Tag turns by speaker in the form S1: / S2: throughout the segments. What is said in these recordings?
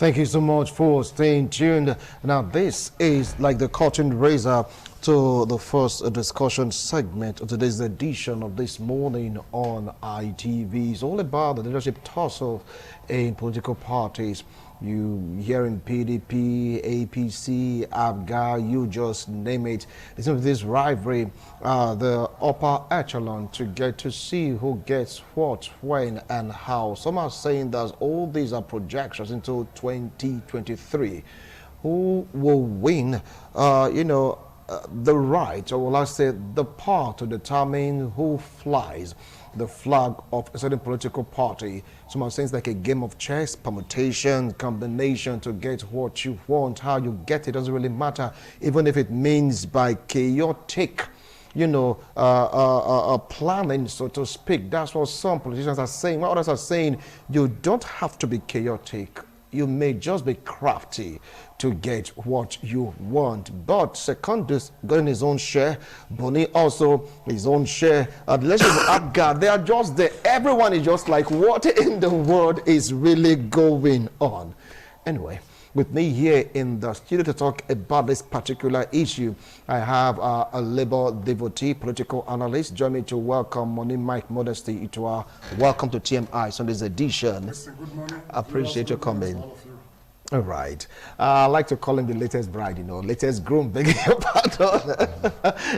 S1: Thank you so much for staying tuned. Now, this is like the curtain raiser to the first discussion segment of today's edition of This Morning on ITV. It's all about the leadership tussle in political parties. You hear in PDP, APC, ABGA, you just name it. It's of this rivalry, the upper echelon to get to see who gets what, when, and how. Some are saying that all these are projections into 2023. Who will win, the right, or will I say the power to determine who flies the flag of a certain political party. Some are saying it's like a game of chess, permutation, combination to get what you want. How you get it doesn't really matter, even if it means by chaotic, planning, so to speak. That's what some politicians are saying. While others are saying you don't have to be chaotic. You may just be crafty to get what you want. But Secondus got his own share. Boni also his own share. Let's just Abgar. They are just there. Everyone is just like, what in the world is really going on? Anyway, with me here in the studio to talk about this particular issue, I have a Labour devotee, political analyst. Join me to welcome Moni Mike Modesty to our Welcome to TMI Sunday's edition.
S2: Mr. Good morning.
S1: Appreciate your coming. All right. I like to call him the latest bride, latest groom, begging your pardon.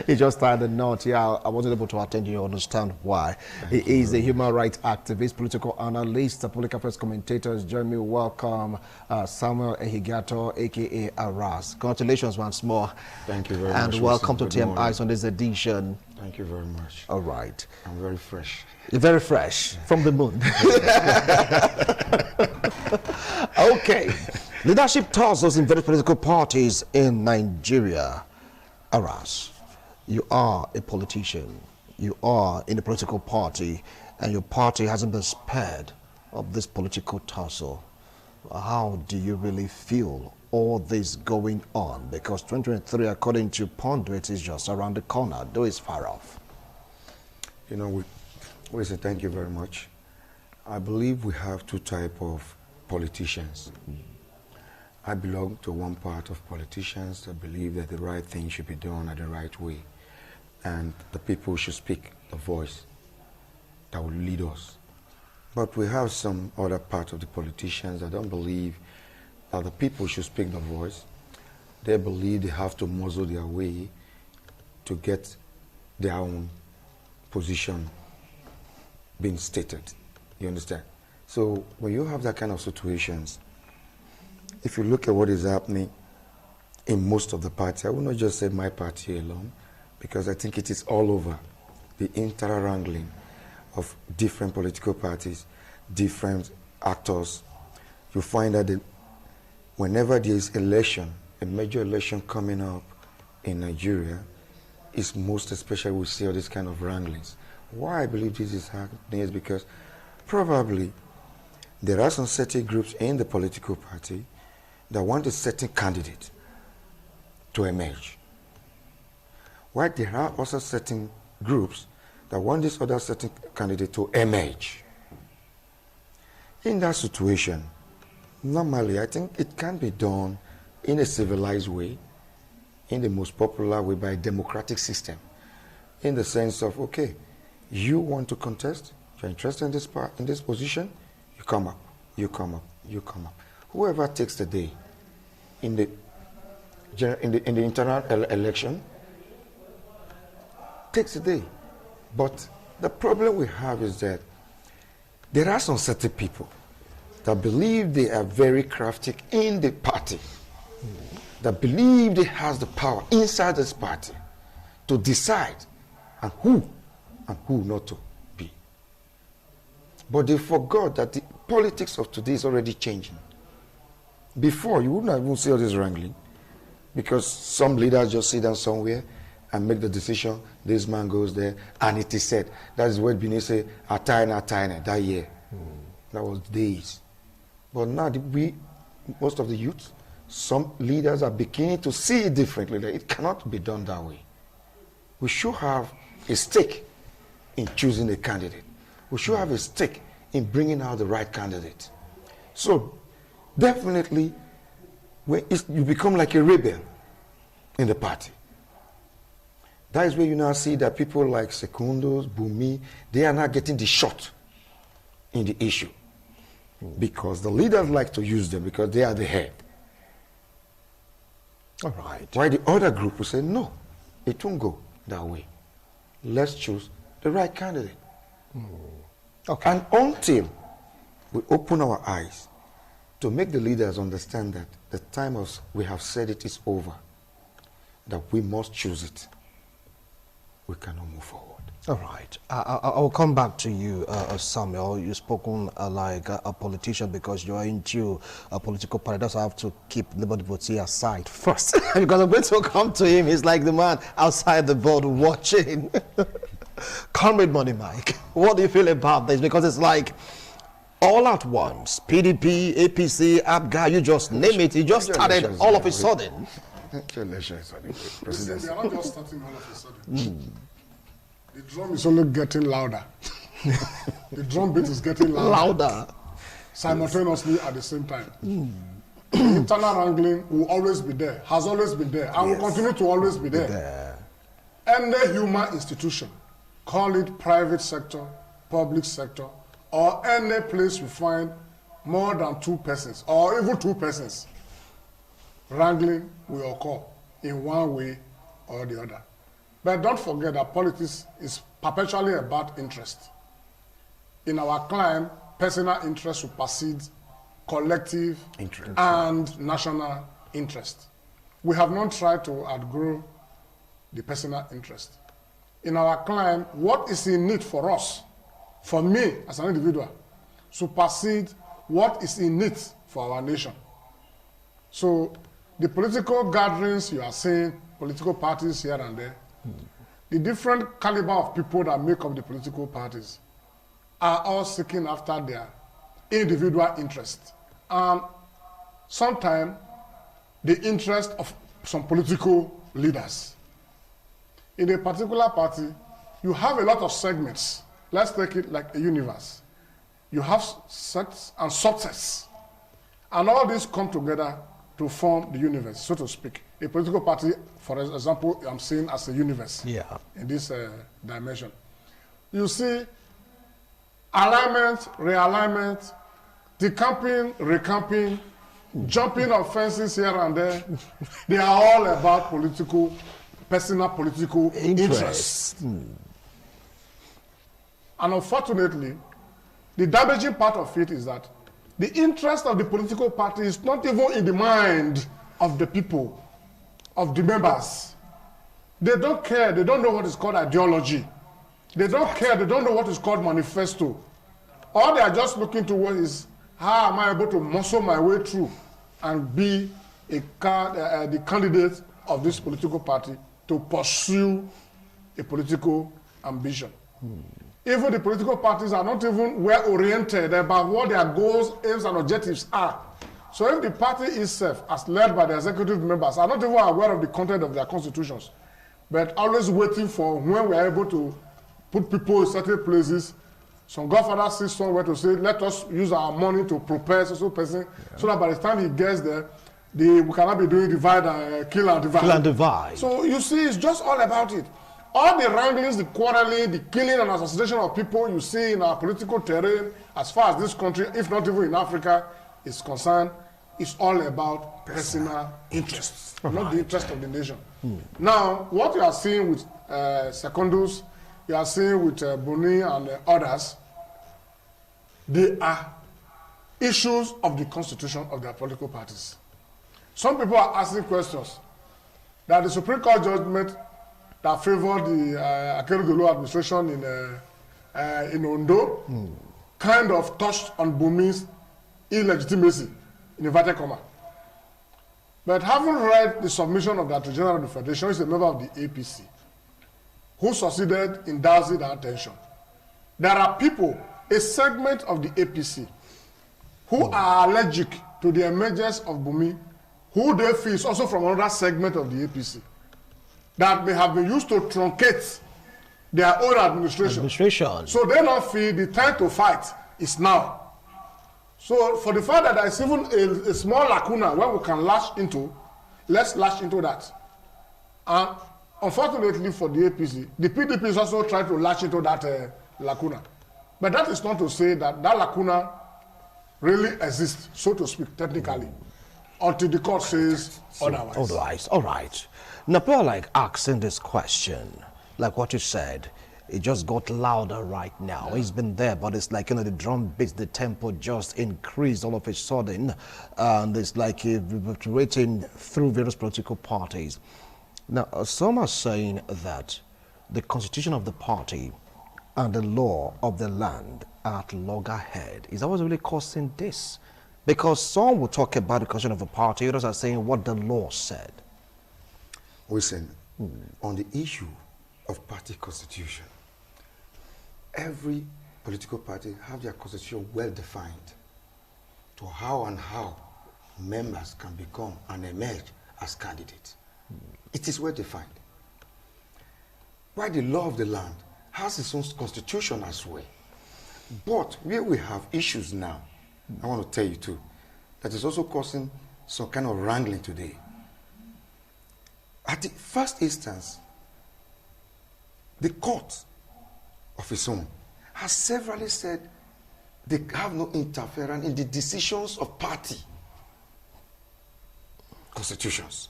S1: He just tied the knot. Yeah, I wasn't able to attend. You understand why. He is a human rights activist, political analyst, a public affairs commentator. Join me, welcome Samuel Ehigato, a.k.a. Aras. Congratulations once more.
S2: Thank you very much.
S1: And welcome to TMI on this edition.
S2: Thank you very much.
S1: All right.
S2: I'm very fresh.
S1: You're very fresh from the moon. Okay. Leadership tussles in various political parties in Nigeria. Aras, you are a politician. You are in a political party, and your party hasn't been spared of this political tussle. How do you really feel all this going on? Because 2023, according to pundits, is just around the corner, though it's far off.
S2: We say thank you very much. I believe we have two types of politicians. I belong to one part of politicians that believe that the right thing should be done at the right way, and the people should speak the voice that will lead us. But we have some other part of the politicians that don't believe that the people should speak the voice. They believe they have to muzzle their way to get their own position being stated. You understand? So when you have that kind of situations, if you look at what is happening in most of the parties, I will not just say my party alone, because I think it is all over, the interwrangling of different political parties, different actors. You find that whenever there is election, a major election coming up in Nigeria, is most especially we see all these kind of wranglings. Why I believe this is happening is because probably there are some certain groups in the political party that want a certain candidate to emerge. While there are also certain groups that want this other certain candidate to emerge. In that situation, normally I think it can be done in a civilized way, in the most popular way, by a democratic system, in the sense of, okay, you want to contest, you're interested in this position, you come up, you come up, you come up. Whoever takes the day in the internal election takes the day. But the problem we have is that there are some certain people that believe they are very crafty in the party, that believe they has the power inside this party to decide and who not to be. But they forgot that the politics of today is already changing. Before, you wouldn't even see all this wrangling, because some leaders just sit down somewhere and make the decision, this man goes there, and it is said. That is what Benin say, Atayna, that year. That was days. But now, most of the youth, some leaders are beginning to see it differently. That it cannot be done that way. We should have a stake in choosing a candidate. We should have a stake in bringing out the right candidate. So, definitely, you become like a rebel in the party. That is where you now see that people like Secundos, Bumi, they are not getting the shot in the issue. Because the leaders like to use them because they are the head.
S1: All right.
S2: While the other group will say, no, it won't go that way. Let's choose the right candidate.
S1: Okay.
S2: And until we open our eyes to make the leaders understand that the time we have said it is over, that we must choose it, we cannot move forward.
S1: All right. I will come back to you, Samuel. You've spoken like a politician because you are into a political party. That's why I have to keep Labour devotee aside first. Because I'm going to come to him. He's like the man outside the board watching. Comrade Money Mike, what do you feel about this? Because it's like all at once. PDP, APC, APGA, you just name it. It just started all of a sudden.
S3: Presidency. They are not just starting all of a sudden. The drum is only getting louder. The drum beat is getting louder. Simultaneously at the same time. The internal wrangling will always be there, has always been there, and will continue to always be there. Any human institution, call it private sector, public sector, or any place you find more than 2 persons, or even 2 persons, wrangling will occur in one way or the other. But don't forget that politics is perpetually about interest. In our climb, personal interest supersedes collective and national interest. We have not tried to outgrow the personal interest. In our climb, what is in need for us, for me as an individual, supersedes what is in need for our nation. So the political gatherings you are seeing, political parties here and there, the different caliber of people that make up the political parties are all seeking after their individual interest. And sometimes the interest of some political leaders. In a particular party, you have a lot of segments. Let's take it like a universe. You have sets and subsets. And all these come together to form the universe, so to speak. A political party, for example, I'm seeing as a universe in this dimension. You see alignment, realignment, decamping, recamping, jumping of fences here and there. They are all about personal political interest. And unfortunately, the damaging part of it is that the interest of the political party is not even in the mind of the people, of the members. They don't care. They don't know what is called ideology. They don't care. They don't know what is called manifesto. All they are just looking toward is how am I able to muscle my way through and be the candidate of this political party to pursue a political ambition. Even the political parties are not even well-oriented about what their goals, aims, and objectives are. So if the party itself, as led by the executive members, are not even aware of the content of their constitutions, but always waiting for when we are able to put people in certain places, some godfather sees somewhere to say, let us use our money to prepare so person, so that by the time he gets there, we cannot be doing divide and kill and divide.
S1: Kill and divide.
S2: So you see, it's just all about it. All the wranglings, the quarreling, the killing and assassination of people you see in our political terrain, as far as this country, if not even in Africa, is concerned, is all about personal interests, not the interest of the nation. Now, what you are seeing with Secondus, you are seeing with Buni and others, they are issues of the constitution of their political parties. Some people are asking questions that the Supreme Court judgment that favored the Akeredolu administration in Ondo kind of touched on Bumi's illegitimacy, in inverted comma. But having read the submission of the Attorney General of the Federation, who is a member of the APC, who succeeded in dousing the attention, there are people, a segment of the APC, who are allergic to the emergence of Bumi, who they feel is also from another segment of the APC, that may have been used to truncate their own administration. So they now feel the time to fight is now.
S3: So for the fact that there is even a small lacuna where we can latch into, let's latch into that. And unfortunately for the APC, the PDP is also trying to latch into that lacuna. But that is not to say that that lacuna really exists, so to speak, technically, until the court says otherwise.
S1: All right. Now, people are like asking this question, like what you said. It just got louder right now. It's been there, but it's like, the drum beats, the tempo just increased all of a sudden. And it's like reiterating through various political parties. Now, some are saying that the constitution of the party and the law of the land are at loggerhead. Is that what's really causing this? Because some will talk about the constitution of the party, others are saying what the law said.
S2: Listen, on the issue of party constitution, every political party have their constitution well defined to how members can become and emerge as candidates. It is well defined. Why the law of the land has its own constitution as well. But where we have issues now, I want to tell you too, that is also causing some kind of wrangling today. At the first instance, the court of its own has severally said they have no interference in the decisions of party constitutions.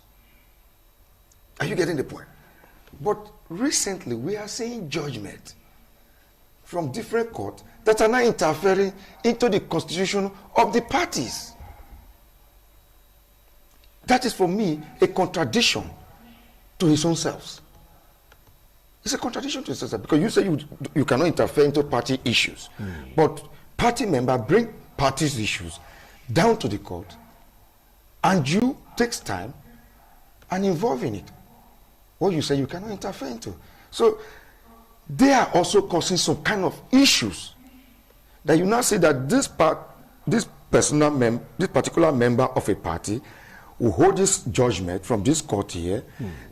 S2: Are you getting the point? But recently we are seeing judgment from different courts that are now interfering into the constitution of the parties. That is for me a contradiction to his own selves. It's a contradiction to his own self, because you say you cannot interfere into party issues. But party members bring party's issues down to the court, and you takes time and involve in it. What you say you cannot interfere into. So they are also causing some kind of issues that you now say that this particular member of a party will hold this judgment from this court here.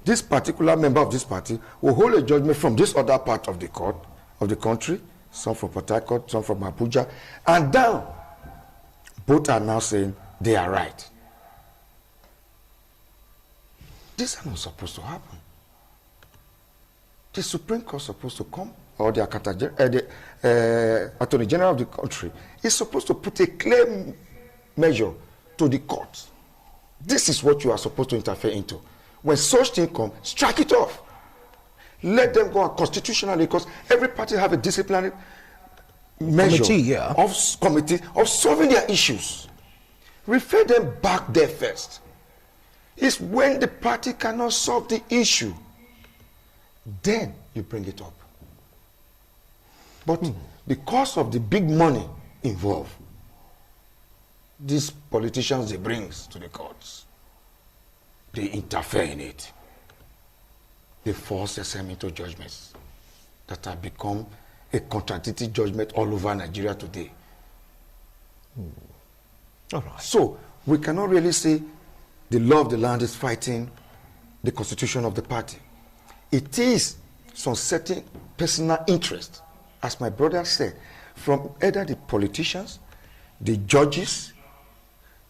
S2: This particular member of this party will hold a judgment from this other part of the court, of the country, some from Port Harcourt, some from Abuja, and now both are now saying they are right. This is not supposed to happen. The Supreme Court is supposed to come, or the Attorney General of the country is supposed to put a clear measure to the court. This is what you are supposed to interfere into. When such thing comes, strike it off. Let them go on constitutionally, because every party have a disciplinary measure committee of solving their issues. Refer them back there first. It's when the party cannot solve the issue, then you bring it up. But because of the big money involved, these politicians they bring to the courts, they interfere in it. They force them into judgments that have become a contradictory judgment all over Nigeria today. All right. So we cannot really say the law of the land is fighting the constitution of the party. It is some certain personal interest, as my brother said, from either the politicians, the judges,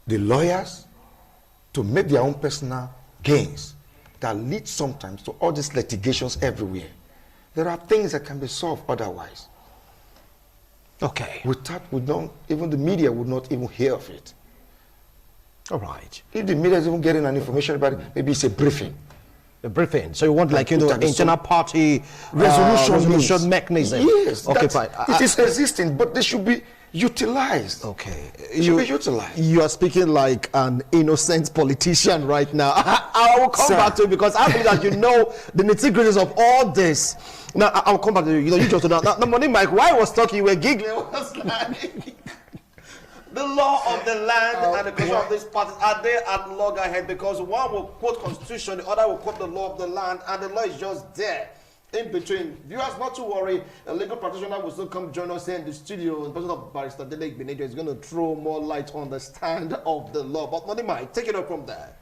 S2: the lawyers, to make their own personal gains that lead sometimes to all these litigations everywhere. There are things that can be solved otherwise.
S1: Okay.
S2: Even the media would not even hear of it.
S1: All right.
S2: If the media is even getting an information about it, maybe it's a briefing.
S1: A briefing. So you want internal party resolution mechanism?
S2: Yes.
S1: Okay, fine.
S2: It is existing, but they should be utilized.
S1: Okay.
S2: It should be utilized.
S1: You are speaking like an innocent politician right now. I will come back to it, because I believe that you know the nitty-gritties of all this. Now, I'll come back to you. You just know. Now, morning, Mike, while I was talking, you were giggling. I was like, the law of the land and the constitution of these parties, are they at loggerhead? Because one will quote constitution, the other will quote the law of the land, and the law is just there in between. Viewers, not to worry. A legal practitioner will still come join us here in the studio. The person of Barrister Delek Benejo is going to throw more light on the stand of the law. But Money Mike, take it up from there.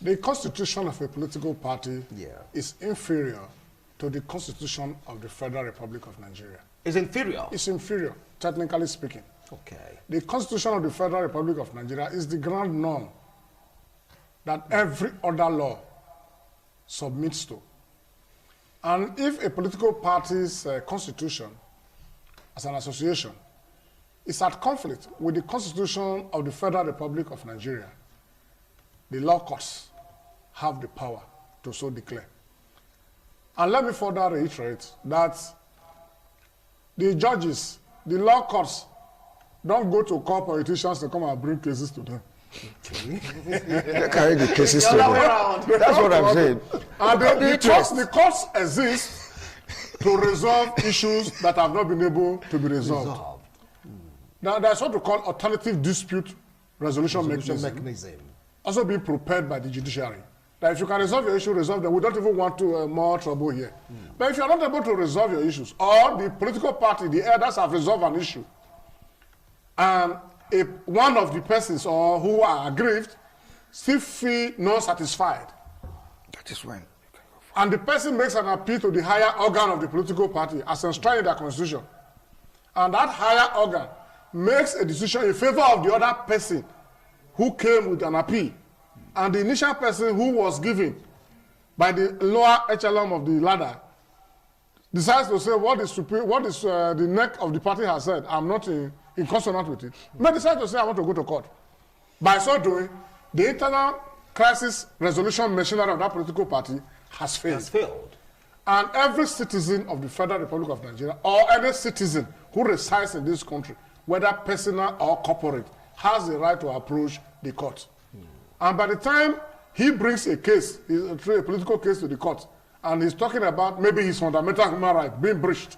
S3: The constitution of a political party is inferior to the constitution of the Federal Republic of Nigeria.
S1: It's inferior?
S3: It's inferior, technically speaking.
S1: Okay.
S3: The Constitution of the Federal Republic of Nigeria is the grand norm that every other law submits to. And if a political party's constitution, as an association, is at conflict with the Constitution of the Federal Republic of Nigeria, the law courts have the power to so declare. And let me further reiterate that the judges, the law courts, don't go to call politicians to come and bring cases to them.
S2: They carry the cases to them. That's what I'm saying.
S3: And the courts exist to resolve issues that have not been able to be resolved. Now, there's what we call alternative dispute resolution mechanism. Also being prepared by the judiciary. That if you can resolve your issue, resolve them. We don't even want to more trouble here. But if you're not able to resolve your issues, or the political party, the elders have resolved an issue, and if one of the persons or who are aggrieved still feel not satisfied,
S2: that is when.
S3: And the person makes an appeal to the higher organ of the political party as enshrined in their constitution, and that higher organ makes a decision in favor of the other person who came with an appeal, and the initial person who was given by the lower echelon of the ladder decides to say what is the neck of the party has said, I'm not in consonant with it, may decide to say I want to go to court. By so doing, the internal crisis resolution machinery of that political party has failed. And every citizen of the Federal Republic of Nigeria, or any citizen who resides in this country, whether personal or corporate, has the right to approach the court. And by the time he brings a case, a political case to the court, and he's talking about maybe his fundamental human right being breached,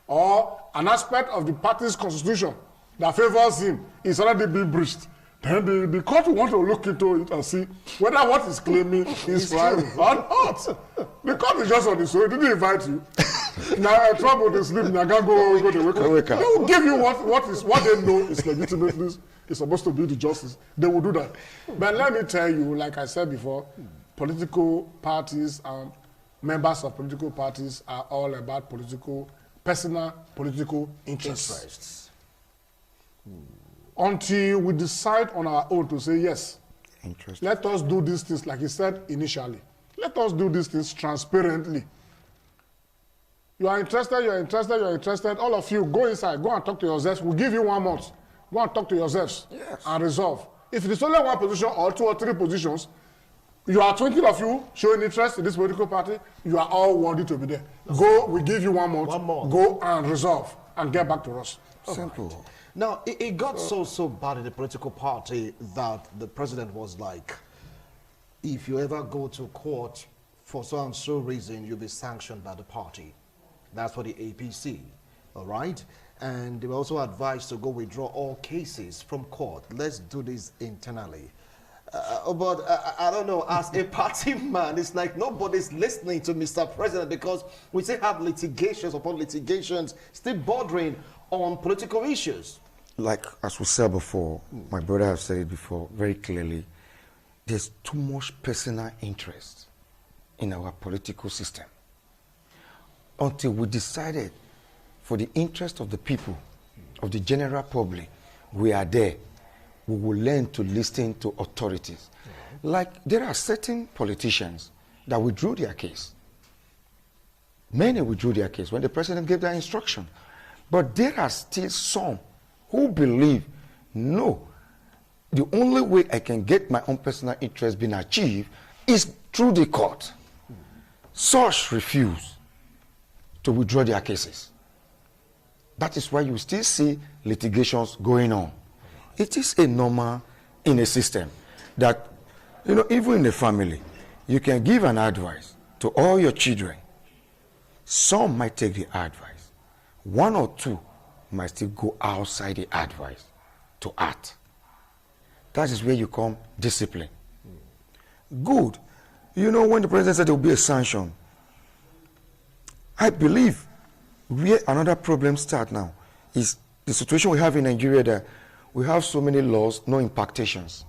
S3: or an aspect of the party's constitution that favors him is already being breached, then the court will want to look into it and see whether what he's claiming is right or not. The court is just on its own. It didn't invite you. Now, trouble to sleep. Now, go to wake up. They will give you what they know is legitimately is supposed to be the justice. They will do that. But let me tell you, like I said before, political parties and members of political parties are all about personal political interests. Until we decide on our own to say, yes, let us do these things, like he said initially. Let us do these things transparently. You are interested, all of you, go inside, go and talk to yourselves. We'll give you 1 month. Go and talk to yourselves and resolve. If it is only one position or 2 or 3 positions, you are 20 of you showing interest in this political party, you are all worthy to be there. Go, we give you 1 month. Go and resolve and get back to us.
S2: Simple.
S1: Right. Now, it got so bad in the political party that the president was like, if you ever go to court for so and so reason, you'll be sanctioned by the party. That's for the APC, all right? And they were also advised to go withdraw all cases from court. Let's do this internally. But I don't know, as a party man, it's like nobody's listening to Mr. President because we still have litigations upon litigations still bordering on political issues.
S2: Like as we said before, my brother has said it before very clearly, there's too much personal interest in our political system. Until we decided for the interest of the people, of the general public, we are there. We will learn to listen to authorities. Like there are certain politicians that withdrew their case. Many withdrew their case when the president gave that instruction. But there are still some who believe, no, the only way I can get my own personal interest being achieved is through the court. Such refuse to withdraw their cases. That is why you still see litigations going on. It is a normal in a system that, even in a family, you can give an advice to all your children. Some might take the advice. 1 or 2 might still go outside the advice to act. That is where you come discipline. Good. When the president said there will be a sanction, I believe where another problem starts now is the situation we have in Nigeria that we have so many laws, no impactations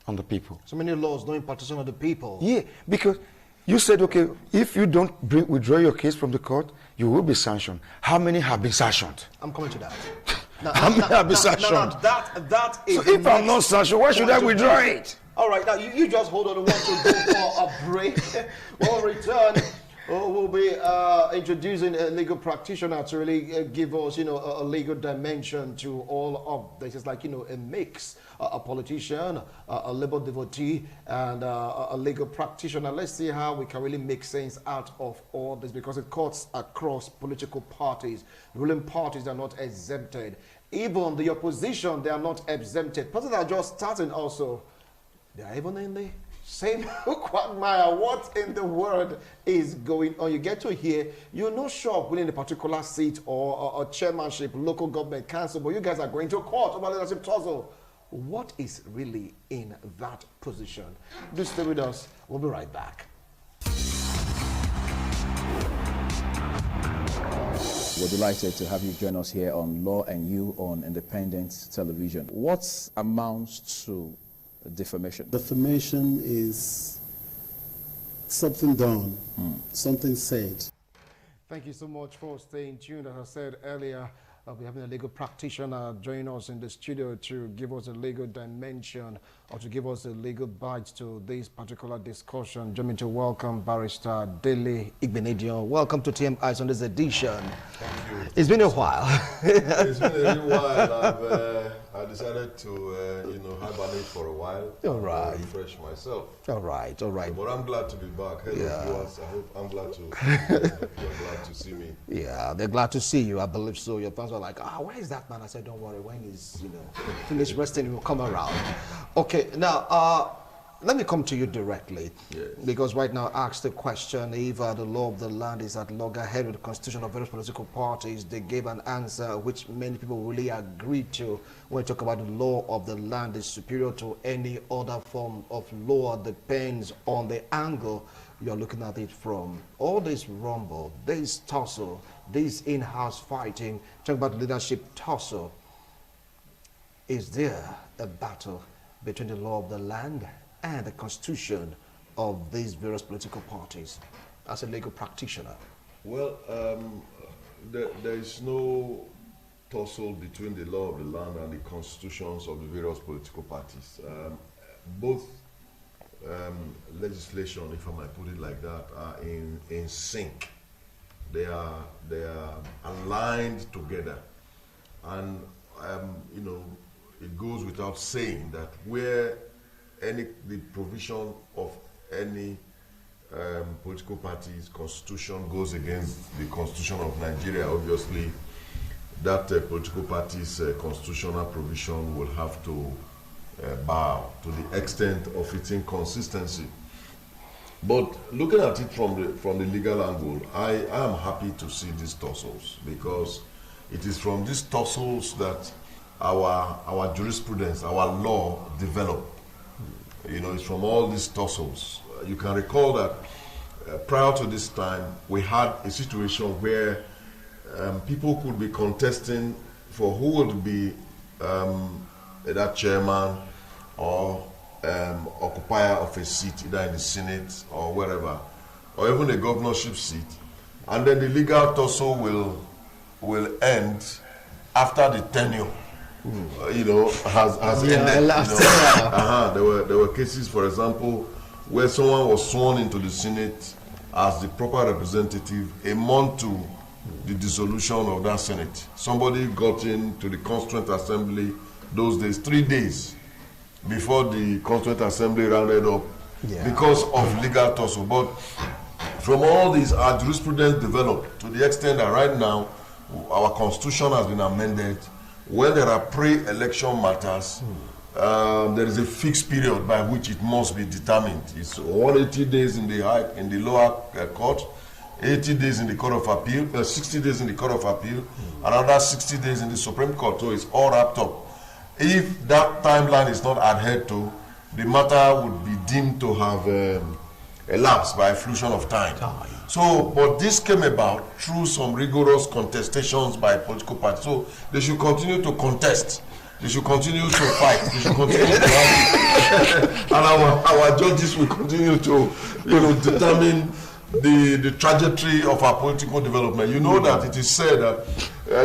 S2: on the people.
S1: So many laws, no impartation on the people.
S2: Yeah, because you said, okay, if you don't withdraw your case from the court, you will be sanctioned. How many have been sanctioned?
S1: I'm coming to that.
S2: I'll be sanctioned.
S1: That is.
S2: So if I'm not sanctioned, why should I withdraw it?
S1: All right, now you just hold on. We want to go for a break. When we return, we'll be introducing a legal practitioner to really give us, a legal dimension to all of this. It's like, a mix, a politician, a labor devotee, and a legal practitioner. Let's see how we can really make sense out of all this, because it cuts across political parties. Ruling parties are not exempted. Even the opposition, they are not exempted. Parties are just starting also. They are even in the same quagmire. What in the world is going on? You get to hear, you're not sure winning a particular seat or a chairmanship, local government, council, but you guys are going to court over leadership tussle. What is really in that position? Do stay with us. We'll be right back.
S4: We're delighted to have you join us here on Law and You on Independent Television. What amounts to defamation?
S5: Defamation is something done, something said.
S1: Thank you so much for staying tuned. As I said earlier, I'll be having a legal practitioner join us in the studio to give us a legal dimension or to give us a legal bite to this particular discussion. Join me to welcome Barrister Dele Igbenedion. Welcome to TMI on this edition.
S6: Thank you.
S1: It's been a while.
S6: It's been a little while. I decided to, hibernate for a while.
S1: All right.
S6: Refresh myself.
S1: All right.
S6: But I'm glad to be back. Hello, viewers. I'm glad to. You're glad to see me.
S1: Yeah, they're glad to see you. I believe so. Your fans are like, where is that man? I said, don't worry. When he's, finished resting, he will come around. Okay, now, let me come to you directly.
S6: Yes.
S1: Because right now, I asked the question if the law of the land is at loggerhead with the constitution of various political parties. They gave an answer which many people really agreed to. When we talk about the law of the land is superior to any other form of law, depends on the angle you're looking at it from. All this rumble, this tussle, this in-house fighting, talk about leadership tussle. Is there a battle between the law of the land and the constitution of these various political parties as a legal practitioner?
S6: Well, there is no tussle between the law of the land and the constitutions of the various political parties. Both legislation, if I might put it like that, are in sync. They are aligned together, and it goes without saying that where the provision of any political party's constitution goes against the constitution of Nigeria, obviously that political party's constitutional provision will have to bow to the extent of its inconsistency. But looking at it from the legal angle, I am happy to see these tussles, because it is from these tussles that our jurisprudence, our law develop. It's from all these tussles. You can recall that prior to this time, we had a situation where people could be contesting for who would be either chairman or occupier of a seat, either in the Senate or wherever, or even a governorship seat, and then the legal tussle will end after the tenure has ended. There were cases, for example, where someone was sworn into the Senate as the proper representative a month to the dissolution of that Senate. Somebody got into the Constituent Assembly those days, 3 days before the Constituent Assembly rounded up because of legal tussle. But from all these, our jurisprudence developed to the extent that right now our Constitution has been amended. When there are pre-election matters, there is a fixed period by which it must be determined. It's 180 days in the lower court, 80 days in the Court of Appeal, 60 days in the Court of Appeal, another 60 days in the Supreme Court. So it's all wrapped up. If that timeline is not adhered to, the matter would be deemed to have elapsed by a fruition of time. So, but this came about through some rigorous contestations by political parties. So they should continue to contest. They should continue to fight. They should continue to argue. And our judges will continue to, determine the trajectory of our political development. You know that it is said that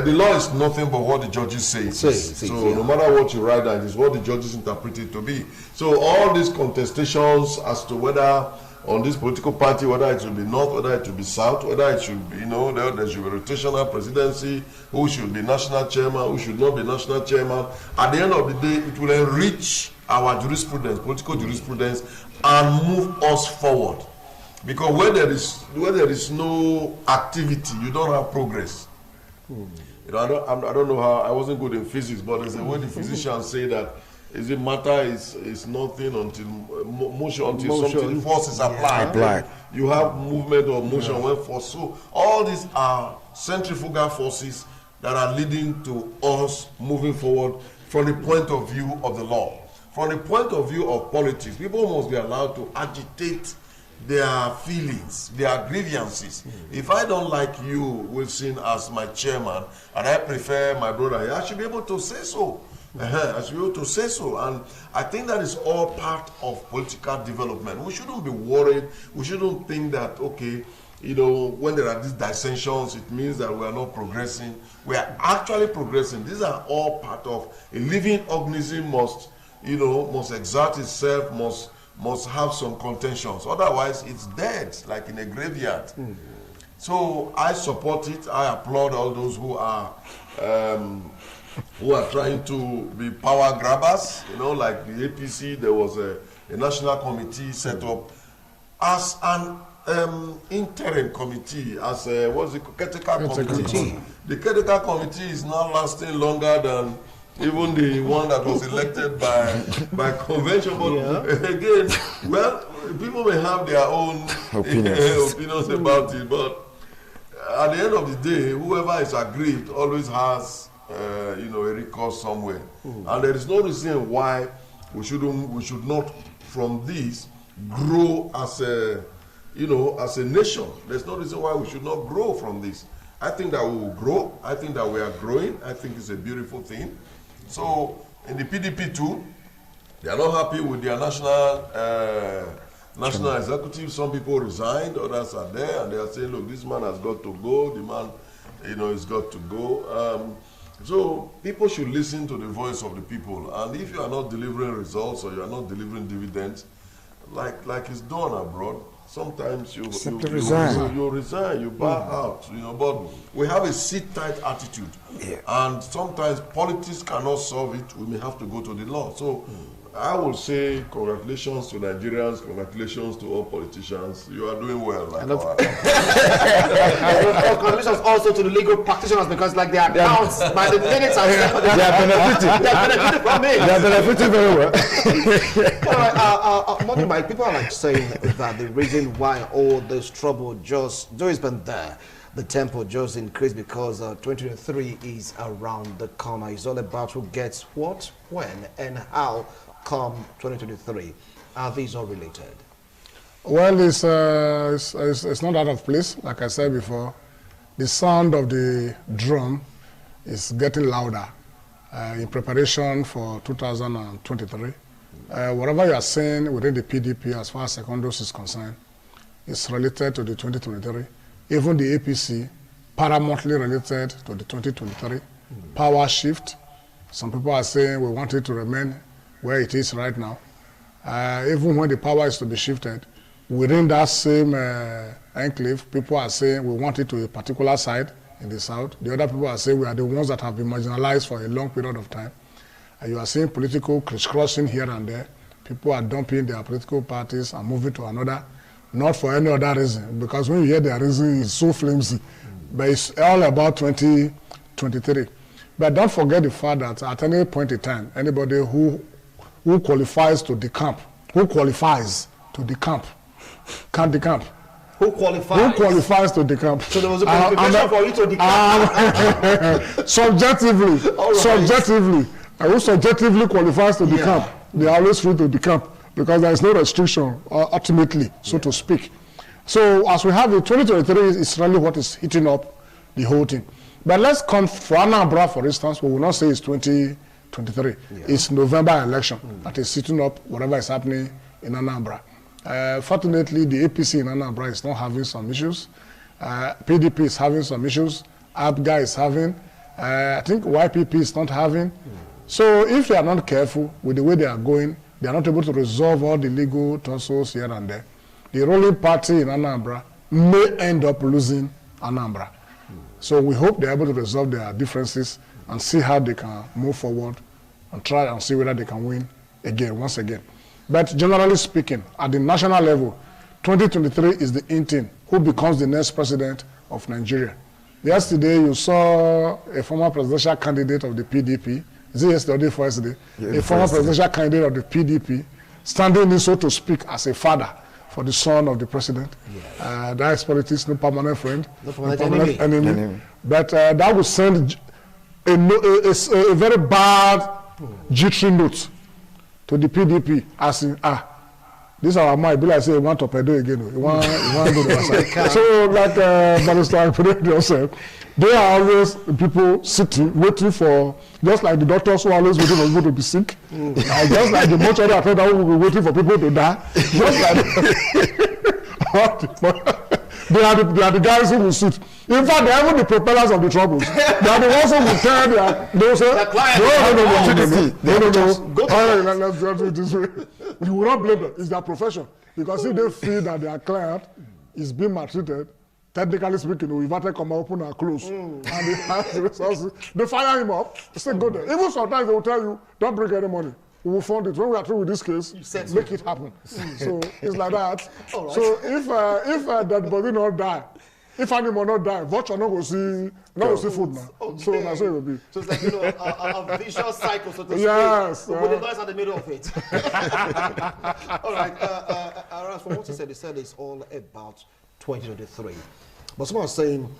S6: the law is nothing but what the judges say. So no matter what you write down, it is what the judges interpret it to be. So all these contestations as to whether on this political party, whether it should be north, whether it should be south, whether it should be, there should be rotational presidency, who should be national chairman, who should not be national chairman. At the end of the day, it will enrich our jurisprudence, political jurisprudence, and move us forward. Because where there is no activity, you don't have progress. I don't know how, I wasn't good in physics, but there's a way the physicians say that matter is nothing until motion, until something force is applied. You have movement or motion when force. So all these are centrifugal forces that are leading to us moving forward from the point of view of the law. From the point of view of politics, people must be allowed to agitate their feelings, their grievances. If I don't like you, Wilson, as my chairman, and I prefer my brother here, I should be able to say so. I should be able to say so. And I think that is all part of political development. We shouldn't be worried. We shouldn't think that, okay, when there are these dissensions, it means that we are not progressing. We are actually progressing. These are all part of a living organism must exert itself, must have some contentions. Otherwise, it's dead, like in a graveyard. So I support it. I applaud all those who are trying to be power grabbers. Like the APC, there was a national committee set up as an interim committee, as caretaker committee. The caretaker committee is now lasting longer than even the one that was elected by convention. But again, people may have their own opinions about it, but at the end of the day, whoever is aggrieved always has a recourse somewhere. And there is no reason why we should not from this grow as a nation. There's no reason why we should not grow from this. I think that we will grow. I think that we are growing. I think it's a beautiful thing. So in the PDP too, they are not happy with their national executive. Some people resigned, others are there, and they are saying, look, this man has got to go. The man, has got to go. So people should listen to the voice of the people. And if you are not delivering results or you are not delivering dividends, like it's done abroad, sometimes you resign, you bow out, but we have a sit-tight attitude. And sometimes politics cannot solve it. We may have to go to the law. So I will say congratulations to Nigerians, congratulations to all politicians. You are doing well.
S1: Congratulations also to the legal practitioners, because their accounts by the minutes are they are benefiting from it. They are benefiting very well. Mike, people are saying that the reason why all this trouble just has been there, the tempo just increased because 2023 is around the corner. It's all about who gets what, when, and how come 2023. Are these all related?
S3: Well, it's not out of place. Like I said before, the sound of the drum is getting louder in preparation for 2023. Whatever you are saying within the PDP as far as secondaries is concerned is related to the 2023. Even the APC, paramountly related to the 2023 power shift. Some people are saying we want it to remain where it is right now. Even when the power is to be shifted, within that same enclave, people are saying we want it to a particular side in the south. The other people are saying we are the ones that have been marginalized for a long period of time. And you are seeing political crisscrossing here and there. People are dumping their political parties and moving to another, not for any other reason, because when you hear their reason, it's so flimsy. But it's all about 2023. But don't forget the fact that at any point in time, anybody who qualifies to decamp, can't decamp.
S1: Who qualifies?
S3: Who qualifies to decamp?
S1: So there was a qualification for you to decamp?
S3: Subjectively. And who subjectively qualifies to decamp, they are always free to decamp, because there is no restriction, ultimately, so to speak. So as we have it, 2023 is really what is hitting up the whole thing. But let's come for Anambra, for instance. We will not say it's 2023. It's November election that is hitting up whatever is happening in Anambra. Fortunately, the APC in Anambra is not having some issues. PDP is having some issues. ABGA is having. I think YPP is not having. So if they are not careful with the way they are going, they are not able to resolve all the legal tussles here and there. The ruling party in Anambra may end up losing Anambra. So we hope they are able to resolve their differences and see how they can move forward and try and see whether they can win again, once again. But generally speaking, at the national level, 2023 is the in-thing. Who becomes the next president of Nigeria? Yesterday, you saw a former presidential candidate of the PDP. Is it yesterday or yesterday? A former presidential candidate of the PDP standing in, so to speak, as a father for the son of the president. Yes. That is politics, no permanent friend, no permanent enemy. But that would send a very bad jittery note to the PDP, as in, this our mind, be like say, you want to pedo again, you want to do the other side. So, like Barrister Peredo said, they are always people sitting, waiting for, just like the doctors who are always waiting for people to be sick, just like the mortuary attendant who will be waiting for people to die, just like they are the guys who will sit. In fact, they are even the propellers of the troubles. They are the ones who will tell they will say, no, let's do it this way. You will not blame them. It's their profession. Because if they feel that their client is being maltreated, technically speaking, we better come open and close. And they have the resources. They fire him up. They say, go there. Even sometimes they will tell you, don't bring any money. We will fund it. When we are through with this case, make it happen. So it's like that. Right. So if that body not die, if animal not die, vulture not go see food now. Okay. So that's what it will be.
S1: So it's like, you know, a vicious cycle, so to speak.
S3: Yes.
S1: So with the noise at the middle of it. All right. Aras, from what you said it's all about 2023. But someone was saying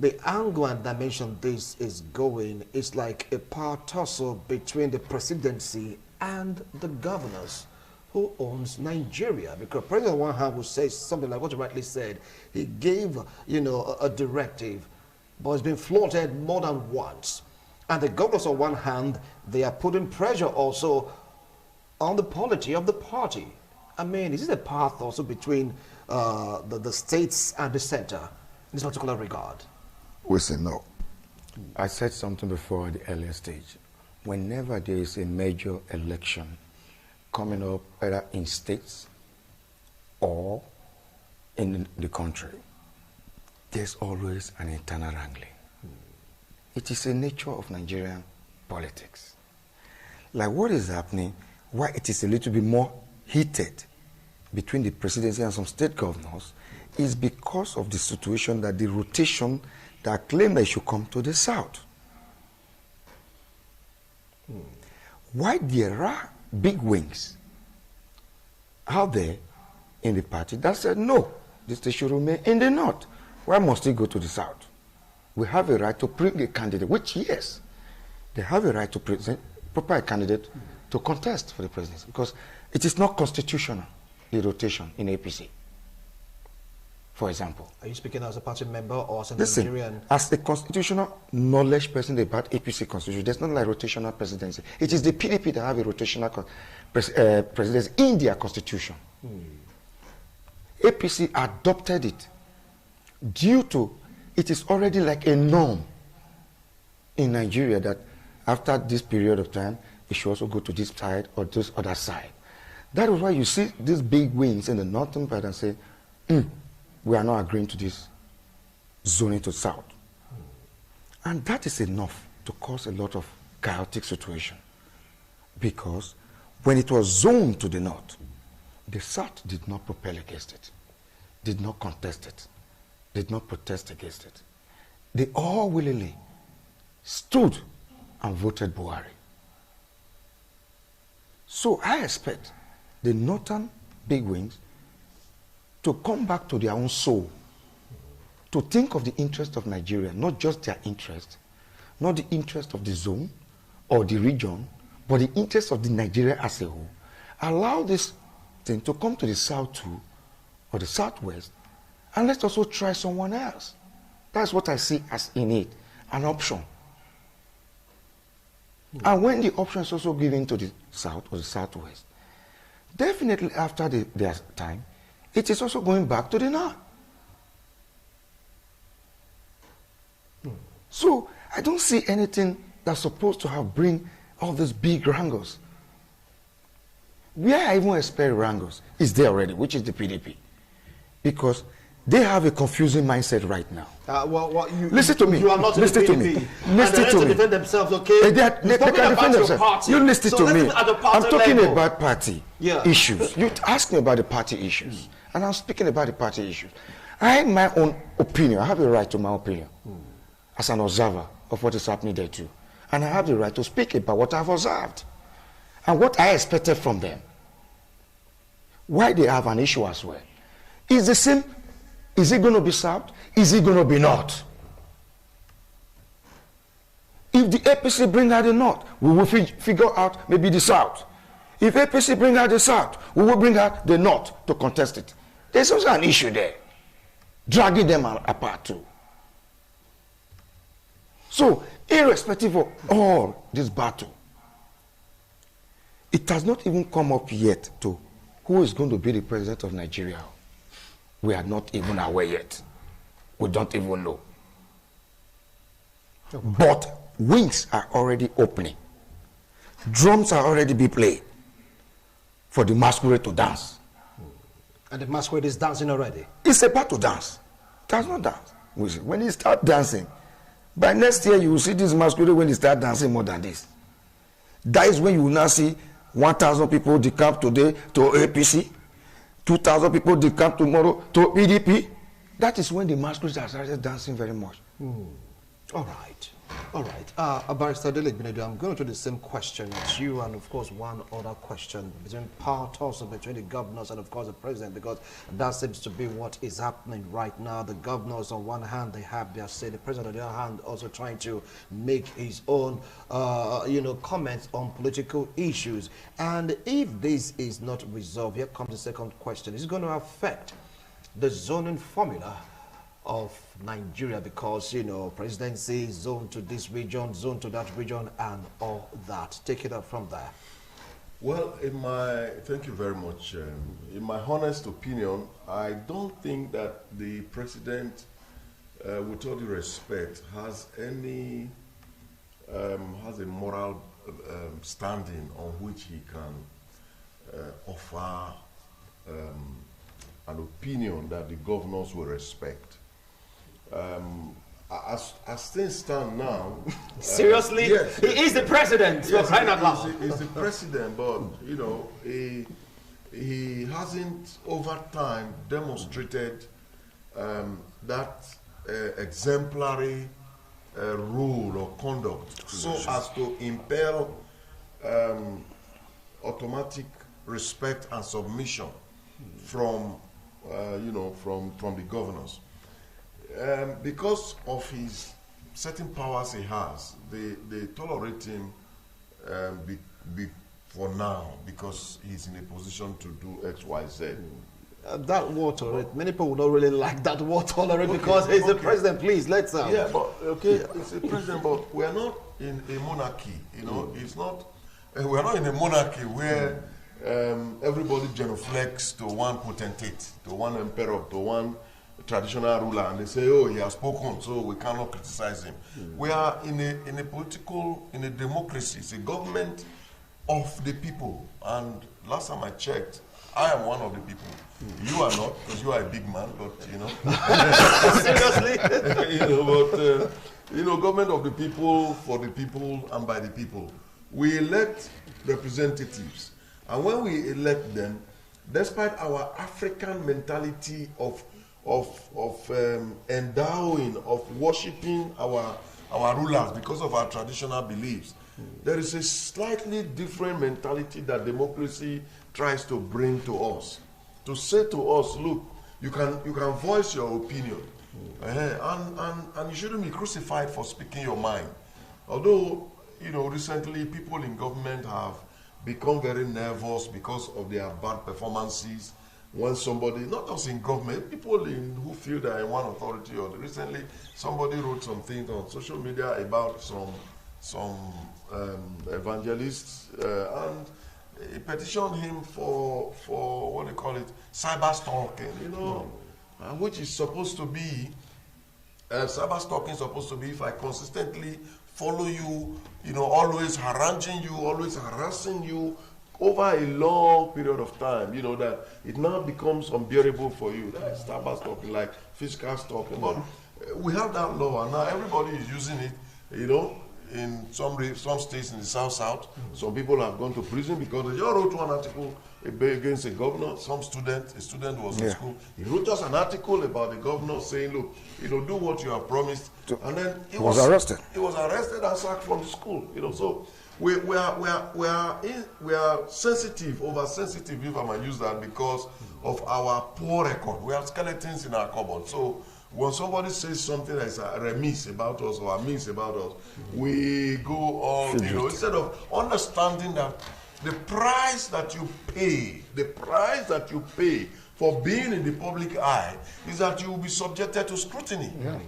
S1: the angle and dimension this is going is like a power tussle between the presidency and the governors who owns Nigeria. Because President on one hand will say something like what you rightly said. He gave, you know, a directive, but it's been flaunted more than once. And the governors on one hand, they are putting pressure also on the polity of the party. I mean, is this a path also between the states and the center in this particular regard?
S2: We say no. I said something before at the earlier stage. Whenever there is a major election coming up, either in states or in the country, there's always an internal wrangling. It is a nature of Nigerian politics. Like what is happening, why it is a little bit more heated between the presidency and some state governors is because of the situation that the rotation that claim they should come to the south. Why there are big wings out there in the party that said no, this should remain in the north. Why must it go to the south? We have a right to bring a candidate, which yes, they have a right to present proper candidate to contest for the presidency because it is not constitutional, the rotation in APC. For example. Are you speaking as a party member or as a Nigerian? As a constitutional knowledge person about APC constitution, there's not like rotational presidency. It is the PDP that have a rotational presidency in their constitution. APC adopted it due to it is already like a norm in Nigeria that after this period of time, it should also go to this side or this other side. That is why you see these big wings in the northern part and say, we are not agreeing to this zoning to south. And that is enough to cause a lot of chaotic situation. Because when it was zoned to the north, the south did not propel against it, did not contest it, did not protest against it. They all willingly stood and voted Buhari. So I expect the northern big wings to come back to their own soul, to think of the interest of Nigeria, not just their interest, not the interest of the zone or the region, but the interest of the Nigeria as a whole. Allow this thing to come to the south too, or the southwest, and let's also try someone else. That's what I see as in it, an option. And when the option is also given to the south or the southwest, definitely after their time, it is also going back to the north. So I don't see anything that's supposed to have bring all these big wrangles. Where I even expect wrangles is there already, which is the PDP. Because they have a confusing mindset right now. Listen to me.
S1: You are not
S2: listen
S1: in the
S2: to
S1: PDP.
S2: me.
S1: And
S2: Listen
S1: they're
S2: to
S1: to
S2: me.
S1: defend themselves, okay?
S2: They can defend themselves. You listen
S1: So
S2: to
S1: let's
S2: me.
S1: look at the party
S2: I'm talking
S1: level.
S2: about party issues. You ask me about the party issues. And I'm speaking about the party issues. I have my own opinion. I have a right to my opinion. As an observer of what is happening there too. And I have the right to speak about what I've observed. And what I expected from them. Why they have an issue as well. Is the same. Is it going to be South? Is it going to be North? If the APC bring out the North, we will figure out maybe the South. If APC bring out the South, we will bring out the North to contest it. There's also an issue there. Dragging them apart too. So, irrespective of all this battle, it has not even come up yet to who is going to be the president of Nigeria. We are not even aware yet. We don't even know. But wings are already opening. Drums are already being played for the masquerade to dance.
S1: And the masquerade is dancing already.
S2: It's about to dance. It does not dance. When he start dancing, by next year you will see this masquerade when he start dancing more than this. That is when you will now see 1,000 people decamp today to APC, 2,000 people decamp tomorrow to PDP. That is when the masquerade has started dancing very much.
S1: All right. All right. Barrister Dele Benedu, I'm going to do the same question as you, and of course one other question between power tussle between the governors and of course the president, because that seems to be what is happening right now. The governors on one hand, they have their say, the president on the other hand also trying to make his own comments on political issues. And if this is not resolved, here comes the second question. Is it going to affect the zoning formula of Nigeria, because presidency zone to this region, zone to that region, and all that? Take it up from there.
S6: Well, thank you very much. In my honest opinion, I don't think that the president, with all due respect, has any has a moral standing on which he can offer an opinion that the governors will respect. As things stand now,
S1: seriously,
S6: yes,
S1: he is the president.
S6: Yes, he's the president, but he hasn't over time demonstrated that exemplary rule or conduct so as to impel automatic respect and submission from the governors. Because of his certain powers he has, they tolerate him for now, because he's in a position to do X, Y, Z.
S1: That word tolerate, many people don't really like that word tolerate, because he's the president. Please, let's
S6: yeah, but it's a president, but we are not in a monarchy. It's not. We are not in a monarchy where everybody genuflects to one potentate, to one emperor, to one traditional ruler, and they say, oh, he has spoken, so we cannot criticize him. We are in a democracy. It's a government of the people. And last time I checked, I am one of the people. You are not, because you are a big man, but
S1: seriously.
S6: Government of the people, for the people, and by the people. We elect representatives, and when we elect them, despite our African mentality of endowing, of worshiping our rulers because of our traditional beliefs, there is a slightly different mentality that democracy tries to bring to us, to say to us, look, you can voice your opinion, and you shouldn't be crucified for speaking your mind. Although recently people in government have become very nervous because of their bad performances. When somebody, not just in government, people who feel they are in one authority, or recently somebody wrote some things on social media about some evangelists, and he petitioned him for what they call it, cyber stalking, you know, which is supposed to be, cyber stalking is supposed to be if I consistently follow you, you know, always haranguing you, always harassing you over a long period of time, you know, that it now becomes unbearable for you. That's cyber stalking, like physical stalking. But we have that law, and now everybody is using it, you know. In some states in the South, some people have gone to prison because they just wrote one article against a governor. A student was in school. He wrote just an article about the governor saying, look, you know, do what you have promised. And then he was arrested. He was arrested and sacked from the school, you know. So we are sensitive, oversensitive, if I might use that, because of our poor record. We have skeletons in our cupboard. So when somebody says something that's remiss about us or amiss about us, we go on, you know, instead of understanding that the price that you pay for being in the public eye is that you will be subjected to scrutiny. Yeah.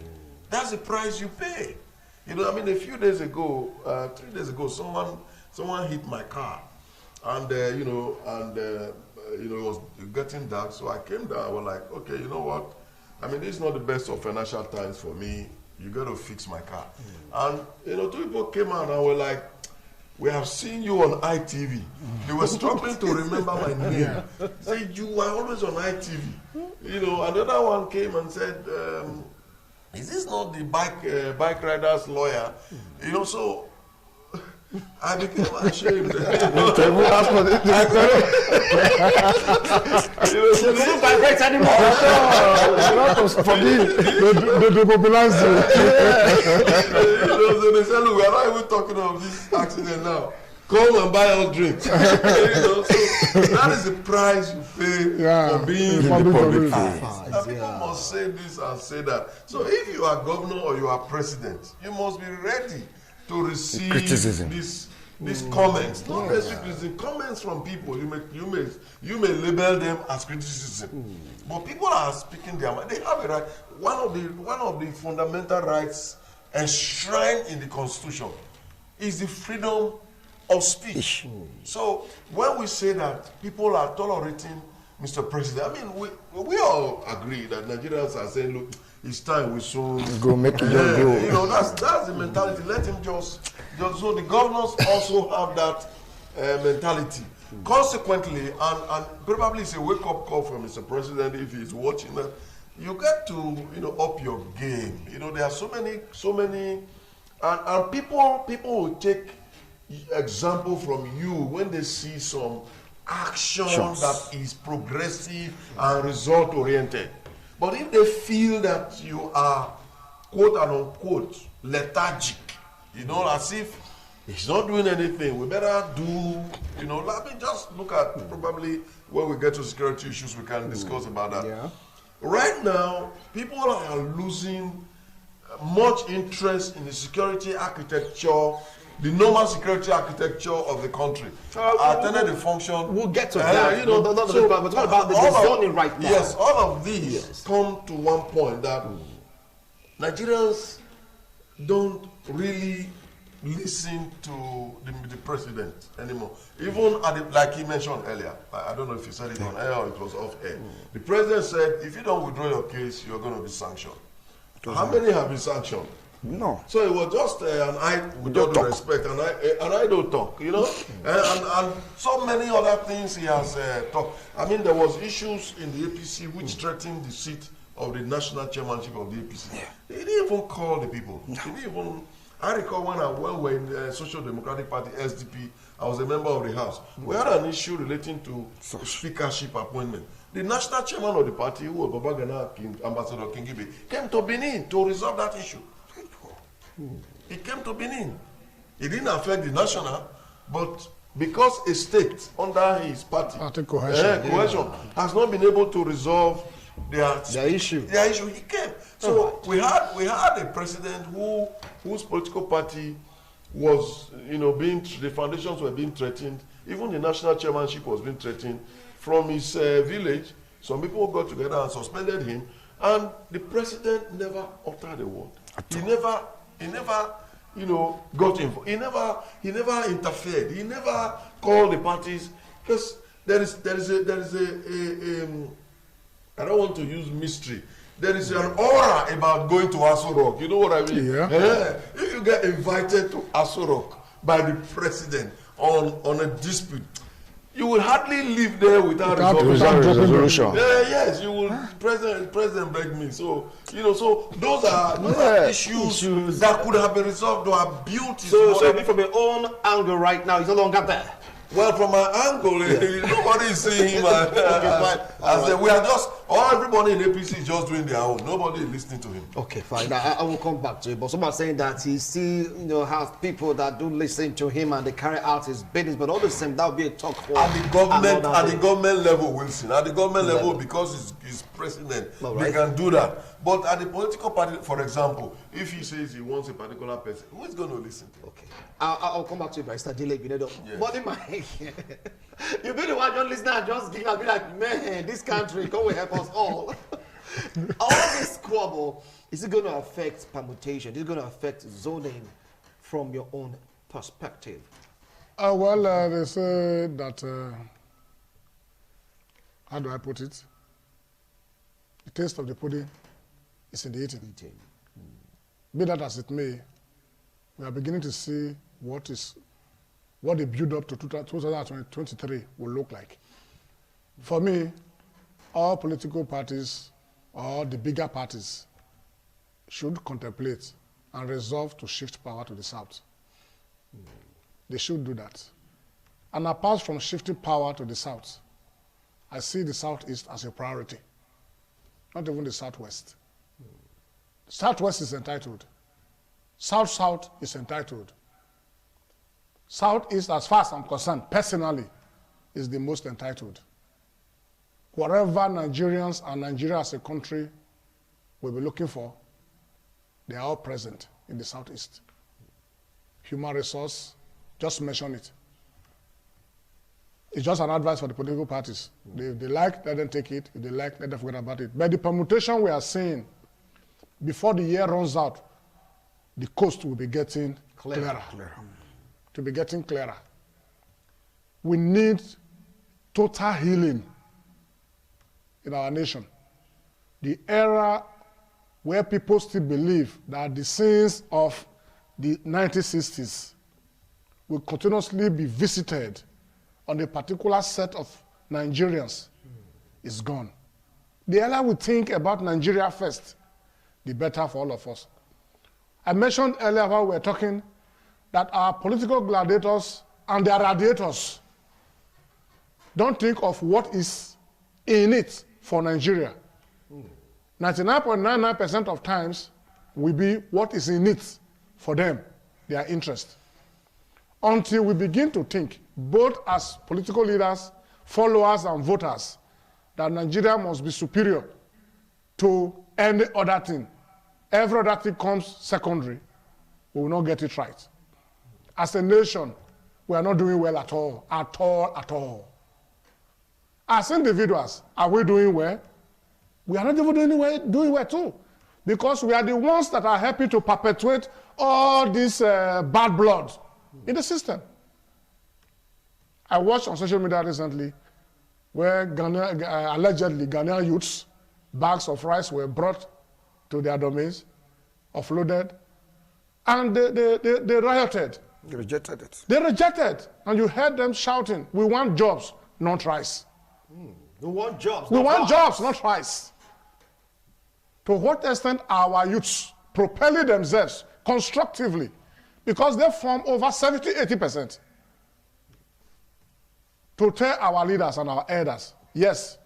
S6: That's the price you pay. You know, I mean, a few days ago, 3 days ago, someone hit my car, and you know, it was getting dark, so I came down. I was like, okay, you know what? I mean, this is not the best of financial times for me. You got to fix my car. And, you know, two people came out and were like, we have seen you on ITV. They were struggling to remember my name. Say, you are always on ITV. You know, another one came and said, is this not the bike rider's lawyer? You know, so I became ashamed. The
S3: demobilize you.
S6: They said, look, we are not even talking of this accident now. Come and buy us drinks. You know, so that is the price you pay for being in the public eye. And people must say this and say that. So if you are governor or you are president, you must be ready to receive criticism. These comments, not necessarily comments from people. You may label them as criticism, but people are speaking their mind. They have a right. One of the fundamental rights enshrined in the Constitution is the freedom of speech. So when we say that people are tolerating Mr. President, I mean, we all agree that Nigerians are saying, look, it's time we soon go make it go. You know, that's the mentality. Let him just so the governors also have that mentality. Consequently, and probably it's a wake-up call from Mr. President if he's watching that, you get to, you know, up your game. You know, there are so many, and people will take example from you when they see some action that is progressive and result-oriented. But if they feel that you are, quote and unquote, lethargic, you know, as if he's not doing anything, we better do, you know, let me just look at probably when we get to security issues, we can discuss about that. Yeah. Right now, people are losing much interest in the security architecture, the normal security architecture of the country. I attended the function.
S1: We'll get to that. You know, but what about the zoning right now?
S6: Yes, all of these come to one point that Nigerians don't really listen to the president anymore. Even like he mentioned earlier, I don't know if he said it on air or it was off air. The president said, if you don't withdraw your case, you're going to be sanctioned. How many have been sanctioned?
S2: No.
S6: So it was just with all due respect, and I don't talk, you know, and so many other things he has talked. I mean, there was issues in the APC which threatened the seat of the national chairmanship of the APC. Yeah. He didn't even call the people. No. He didn't even. I recall when we were in the Social Democratic Party (SDP), I was a member of the House. We had an issue relating to speakership appointment. The national chairman of the party, who was Babagana Ambassador Kingibe, came to Benin to resolve that issue. He came to Benin. It didn't affect the national, but because a state under his party cohesion has not been able to resolve their issue, he came. So we had a president whose political party was, you know, the foundations were being threatened. Even the national chairmanship was being threatened. From his village, some people got together and suspended him, and the president never uttered a word. He never, you know, got involved. He never interfered. He never called the parties. Because there is I don't want to use mystery. There is an aura about going to Aso Rock. You know what I mean?
S3: Yeah.
S6: If you get invited to Aso Rock by the president on a dispute, you will hardly live there without
S2: resolution.
S6: Yes, you will. President begged me. So so those are issues that could have been resolved or have built.
S1: So from your own angle right now, he's no longer there.
S6: Well, from my angle, nobody is seeing him we are just, everybody in APC is just doing their own. Nobody is listening to him.
S1: Okay, fine. I will come back to it. But someone saying that he still, has people that do listen to him and they carry out his business. But all the same, that would be a talk for
S6: at the government level, Wilson. At the government level, because he's president, they can do that. But at the political party, for example, if he says he wants a particular person, who is going to listen to him?
S1: Okay. I'll come back to you, Mr. Dile. But in my you be the one just listening and just give and be like, man, this country, come and help us all. All this squabble, is it going to affect permutation? Is it going to affect zoning from your own perspective?
S3: They say that, how do I put it? The taste of the pudding is in the eating. Be that as it may, we are beginning to see what the build-up to 2023 will look like. For me, all political parties, or the bigger parties, should contemplate and resolve to shift power to the South. They should do that. And apart from shifting power to the South, I see the Southeast as a priority, not even the Southwest. Southwest is entitled. South-South is entitled. Southeast, as far as I'm concerned, personally, is the most entitled. Whatever Nigerians and Nigeria as a country will be looking for, they are all present in the Southeast. Human resource, just mention it. It's just an advice for the political parties. If they like, let them take it. If they like, let them forget about it. But the permutation we are seeing, before the year runs out, the coast will be getting clearer. To be getting clearer. We need total healing in our nation. The era where people still believe that the sins of the 1960s will continuously be visited on a particular set of Nigerians is gone. The earlier we think about Nigeria first, the better for all of us. I mentioned earlier while we were talking that our political gladiators and their radiators don't think of what is in it for Nigeria. 99.99% of times will be what is in it for them, their interest. Until we begin to think, both as political leaders, followers, and voters, that Nigeria must be superior to any other thing. Every other thing comes secondary. We will not get it right. As a nation, we are not doing well at all, at all, at all. As individuals, are we doing well? We are not even doing well too, because we are the ones that are helping to perpetuate all this bad blood in the system. I watched on social media recently where allegedly Ghanaian youths, bags of rice were brought to their domains, offloaded, and they rioted.
S2: They rejected it.
S3: They rejected, and you heard them shouting, "We want jobs, not rice."
S1: We want jobs.
S3: We want jobs, not rice. To what extent are our youths propelling themselves constructively? Because they form over 70–80%. To tell our leaders and our elders, yes,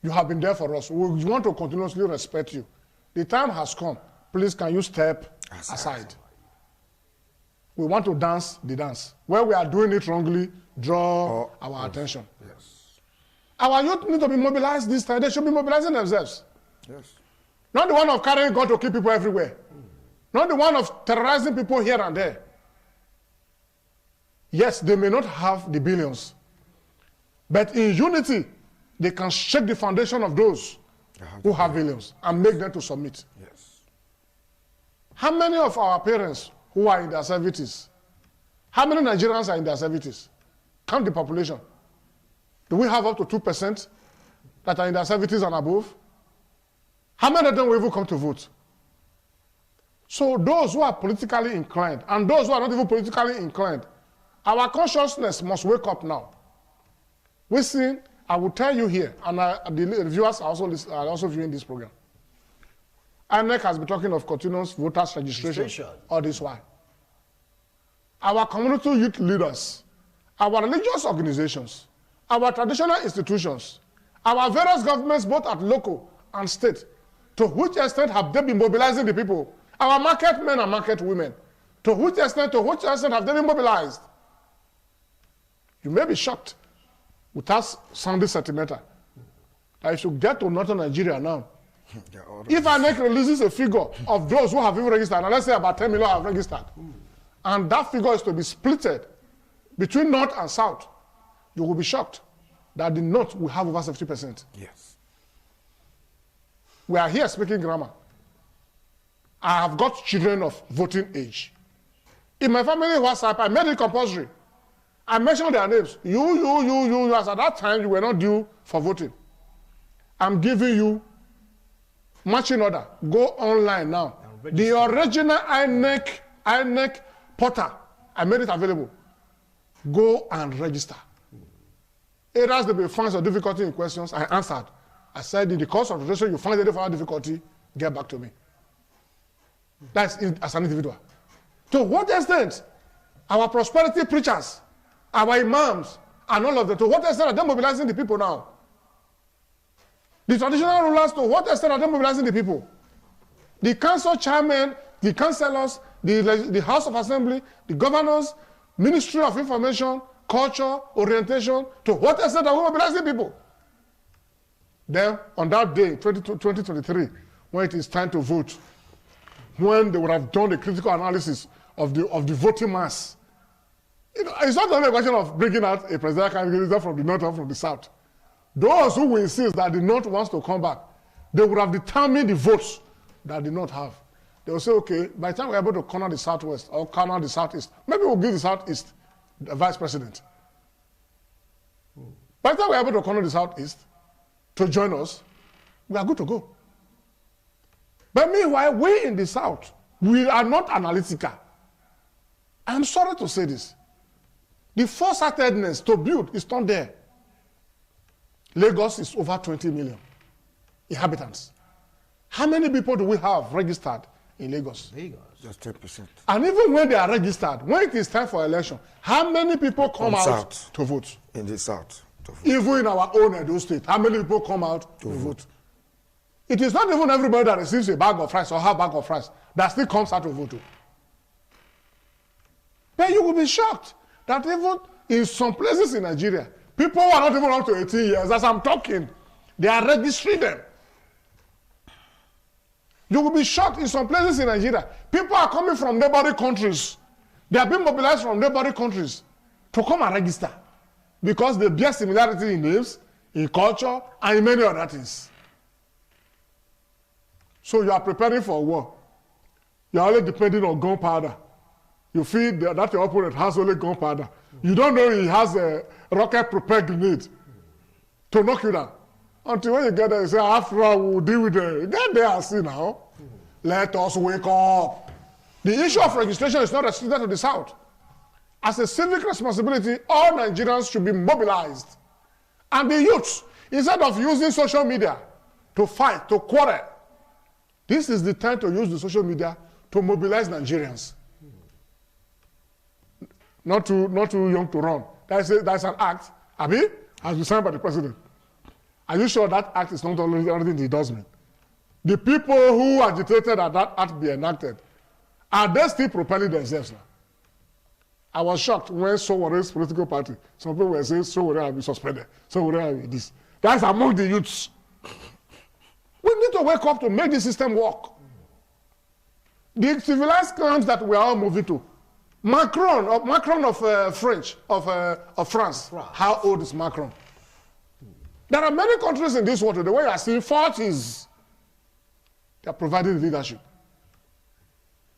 S3: you have been there for us. We want to continuously respect you. The time has come. Please, can you step aside? We want to dance the dance. Where we are doing it wrongly, draw our attention.
S2: Yes.
S3: Our youth need to be mobilized this time. They should be mobilizing themselves.
S2: Yes.
S3: Not the one of carrying gun to kill people everywhere. Not the one of terrorizing people here and there. Yes, they may not have the billions, but in unity, they can shake the foundation of those who have billions and make them to submit.
S2: Yes.
S3: How many of our parents who are in their 70s, how many Nigerians are in their 70s? Count the population. Do we have up to 2% that are in their 70s and above? How many of them will even come to vote? So those who are politically inclined and those who are not even politically inclined, our consciousness must wake up now. We see, I will tell you here, and the viewers are also viewing this program. INEC has been talking of continuous voters registration all this while. Our community youth leaders, our religious organizations, our traditional institutions, our various governments, both at local and state, to which extent have they been mobilizing the people? Our market men and market women, to which extent have they been mobilized? You may be shocked without sounding sentimental. I should get to northern Nigeria now. If INEC releases a figure of those who have even registered, and let's say about 10 million have registered, and that figure is to be splitted between north and south, you will be shocked that the north will have over 70%.
S2: Yes.
S3: We are here speaking grammar. I have got children of voting age. In my family WhatsApp, I made it compulsory. I mentioned their names. You, as at that time, you were not due for voting. I'm giving you marching order. Go online now. The original INEC portal, I made it available. Go and register. Areas there be fines or difficulty in questions, I answered. I said, in the course of registration, you find any further difficulty, get back to me. That's as an individual. To what extent our prosperity preachers, our imams, and all of them, to what extent are they mobilizing the people now? The traditional rulers, to what extent are they mobilizing the people? The council chairmen, the councillors, the House of Assembly, the governors, Ministry of Information, Culture, Orientation, to what extent are we mobilizing people? Then, on that day, 2023, when it is time to vote, when they would have done the critical analysis of the voting mass, you know, it's not only a question of bringing out a presidential candidate from the north or from the south. Those who will insist that the north wants to come back, they would have determined the votes that the north have. They will say, okay, by the time we're able to corner the southwest or corner the southeast, maybe we'll give the southeast the vice president. By the time we're able to corner the southeast to join us, we are good to go. But meanwhile, we in the south, we are not analytical. I'm sorry to say this. The foresighted to build is not there. Lagos is over 20 million inhabitants. How many people do we have registered in Lagos?
S2: Just 10%.
S3: And even when they are registered, when it is time for election, how many people come out to vote?
S2: In the south. To vote.
S3: Even in our own Edo state, how many people come out to vote? It is not even everybody that receives a bag of rice or half bag of rice that still comes out to vote. But you will be shocked that even in some places in Nigeria, people who are not even up to 18 years, as I'm talking, they are registering them. You will be shocked in some places in Nigeria. People are coming from neighboring countries. They are being mobilized from neighboring countries to come and register because they bear similarity in names, in culture, and in many other things. So you are preparing for a war. You are only depending on gunpowder. You feel that your opponent has only gunpowder. You don't know he has a rocket-propelled grenade to knock you down. Until when you get there, you say, after all, we'll deal with it. Get there and see now. Let us wake up. The issue of registration is not restricted to the South. As a civic responsibility, all Nigerians should be mobilized. And the youths, instead of using social media to fight, to quarrel, this is the time to use the social media to mobilize Nigerians. Not too young to run. That's an act, Abi, has been signed by the president. Are you sure that act is not already in the endorsement? The people who agitated that that act be enacted, are they still propelling themselves now? I was shocked when Sowore's political party, some people were saying Sowore will be suspended, Sowore will be this. That's among the youths. We need to wake up to make the system work. The civilized crimes that we are all moving to. Macron of France. How old is Macron? There are many countries in this world. The way I see fault is they are providing leadership.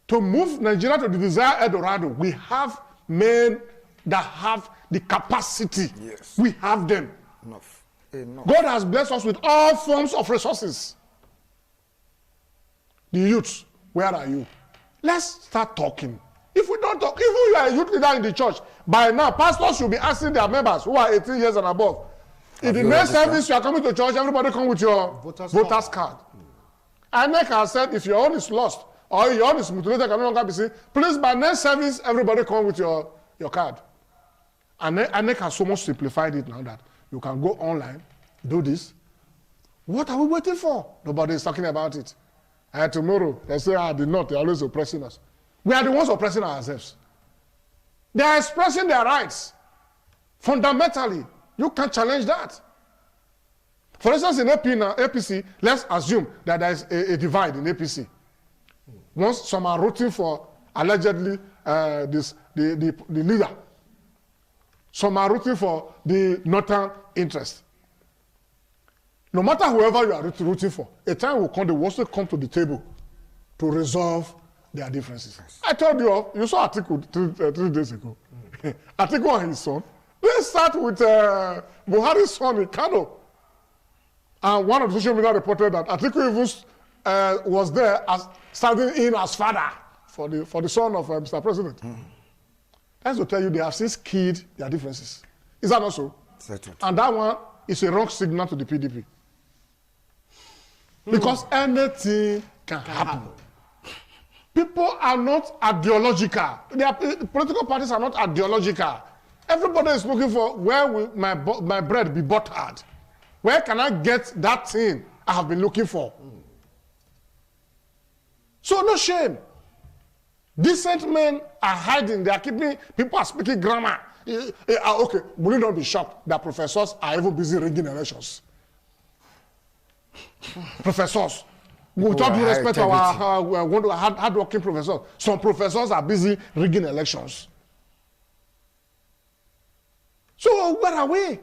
S3: To move Nigeria to the desired Eldorado, we have men that have the capacity.
S2: Yes.
S3: We have them.
S2: Enough. Enough.
S3: God has blessed us with all forms of resources. The youth, where are you? Let's start talking. If we don't talk, even you are a youth leader in the church, by now, pastors should be asking their members who are 18 years and above, in the next service you are coming to church, everybody come with your voter's card. INEC has said if your own is lost or your own is mutilated, can no longer be seen, please by next service, everybody come with your card. And INEC has so much simplified it now that you can go online, do this. What are we waiting for? Nobody is talking about it. And tomorrow, they say, the North, they're always oppressing us. We are the ones oppressing ourselves. They are expressing their rights. Fundamentally, you can't challenge that. For instance, in APC, let's assume that there is a divide in APC. Once some are rooting for, allegedly, the leader. Some are rooting for the northern interest. No matter whoever you are rooting for, a time will come, they will also come to the table to resolve their differences. I told you, you saw Atiku 3 days ago. Atiku and his son. Let's start with Buhari's son in Kano. And one of the social media reported that Atiku even was there as standing in as father for the son of Mr. President. That's to tell you they have since killed their differences. Is that not so?
S2: Settled.
S3: And that one is a wrong signal to the PDP. Because anything can happen. People are not ideological. Political parties are not ideological. Everybody is looking for where will my bread be buttered? Where can I get that thing I have been looking for? So no shame. Decent men are hiding. They are keeping, people are speaking grammar. Okay, will you not be shocked that professors are even busy rigging elections? Professors. With all due respect to our hard-working professors, some professors are busy rigging elections. So where are we?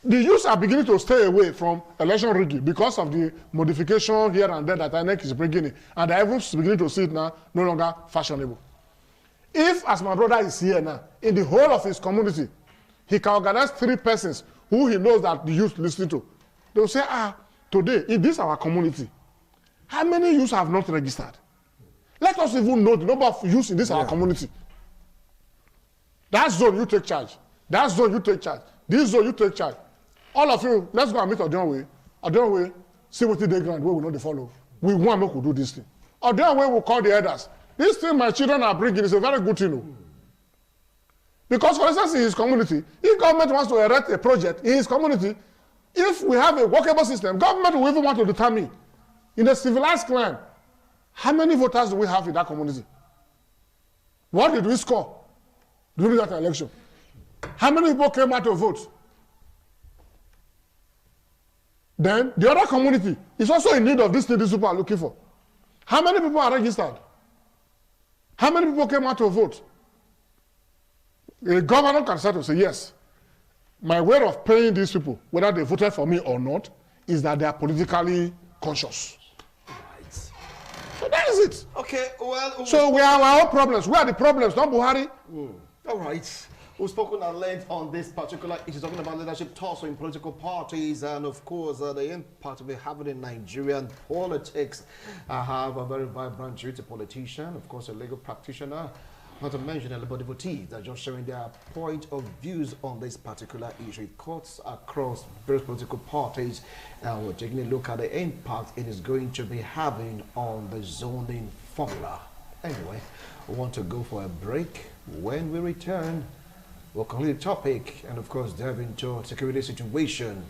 S3: The youths are beginning to stay away from election rigging because of the modification here and there that INEC is bringing in. And they're even beginning to see it now no longer fashionable. If, as my brother is here now, in the whole of his community, he can organize 3 persons who he knows that the youth listen to, they will say, today, in this our community, how many youths have not registered? Let us even know the number of youths in this our community. That zone, you take charge. That zone, you take charge. This zone, you take charge. All of you, let's go and meet Odionwe. Odionwe, see what they grant, where we know they follow. We want to do this thing. Odionwe will call the elders. This thing my children are bringing is a very good thing. Because, for instance, in his community, if government wants to erect a project in his community, if we have a workable system, government will even want to determine, in a civilized clan, how many voters do we have in that community? What did we score during that election? How many people came out to vote? Then the other community is also in need of this thing these people are looking for. How many people are registered? How many people came out to vote? The governor can start to say, yes, my way of paying these people, whether they voted for me or not, is that they are politically conscious.
S1: Right.
S3: So that is it.
S1: Okay, well...
S3: So we have our own problems. Where are the problems? Not Buhari.
S1: All right. We've spoken at length on this particular issue, talking about leadership tussle in political parties and, of course, the impact we have in Nigerian politics. I have a very vibrant youth politician, of course, a legal practitioner, not to mention a Labour devotees that are just sharing their point of views on this particular issue. It cuts across various political parties, and we're taking a look at the impact it is going to be having on the zoning formula. Anyway, we want to go for a break. When we return, we'll conclude the topic and, of course, delve into security situation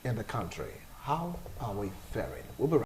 S1: in the country. How are we faring? We'll be right back.